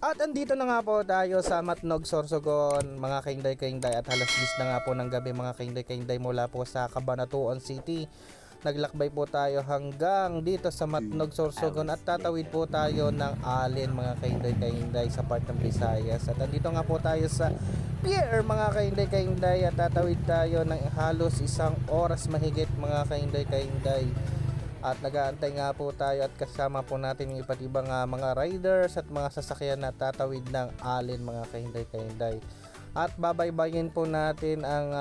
At andito na nga po tayo sa Matnog, Sorsogon, mga kainday-kainday, at alas 10 na nga po ng gabi mga kainday-kainday mula po sa Cabanatuan City. Naglakbay po tayo hanggang dito sa Matnog, Sorsogon at tatawid po tayo ng Allen mga kainday-kainday sa part ng Visayas. At andito nga po tayo sa pier mga kainday-kainday at tatawid tayo ng halos 1 oras mahigit mga kainday-kainday. At nag-aantay nga po tayo at kasama po natin yung iba't ibang mga riders at mga sasakyan na tatawid ng Allen mga kahinday-kahinday. At babaybayin po natin ang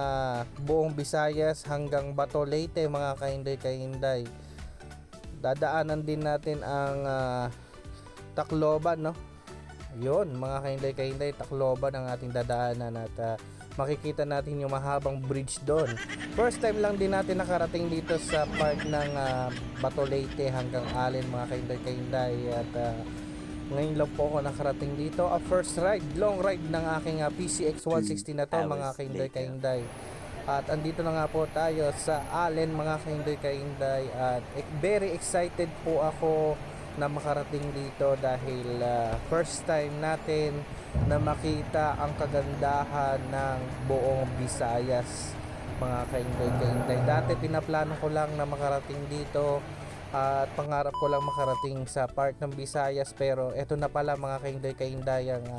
buong Visayas hanggang Bato Leyte mga kahinday-kahinday. Dadaanan din natin ang Tacloban, no? Yun mga kahinday-kahinday, Tacloban ang ating dadaanan at makikita natin yung mahabang bridge doon. First time lang din natin nakarating dito sa part ng Bato Leyte hanggang Allen mga kainday-kainday at ngayon lang po ako nakarating dito. First ride, long ride ng aking PCX 160 na to mga kainday-kainday. At andito na nga po tayo sa Allen mga kainday-kainday at very excited po ako na makarating dito dahil first time natin na makita ang kagandahan ng buong Visayas mga kainday-kainday. Dati pinaplano ko lang na makarating dito at pangarap ko lang makarating sa part ng Visayas, pero eto na pala mga kainday-kainday ang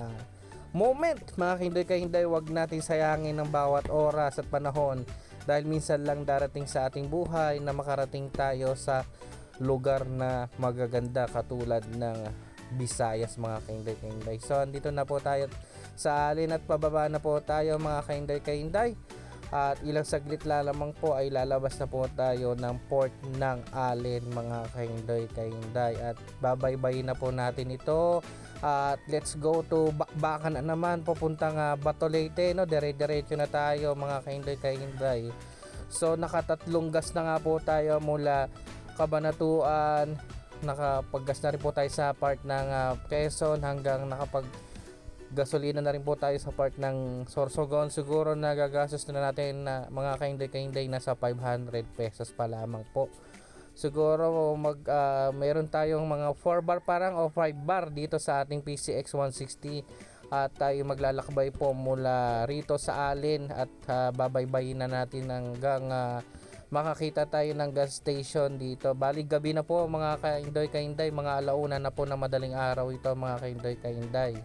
moment mga kainday-kainday. Wag natin sayangin ng bawat oras at panahon dahil minsan lang darating sa ating buhay na makarating tayo sa lugar na magaganda katulad ng Visayas mga kainday-kainday. So andito na po tayo sa Allen at pababa na po tayo mga kainday-kainday. At ilang saglit lamang po ay lalabas na po tayo ng port ng Allen mga kainday-kainday. At babaybayin na po natin ito. At let's go to bakbakan na naman papuntang Bato Leyte, no? Dire-diretso na tayo mga kainday-kainday. So nakatatlong gas na nga po tayo mula Cabanatuan. Nakapaggas na rin po tayo sa part ng Quezon hanggang gasolina na rin po tayo sa part ng Sorsogon. Siguro nagagastos na natin na mga kainday-kainday nasa 500 pesos pa lamang po. Siguro meron tayong mga 4 bar parang o 5 bar dito sa ating PCX 160 at tayo maglalakbay po mula rito sa Allen at babaybayin na natin hanggang makakita tayo ng gas station dito. Bali gabi na po mga kainday-kainday, mga alauna na po na madaling araw ito mga kainday-kainday.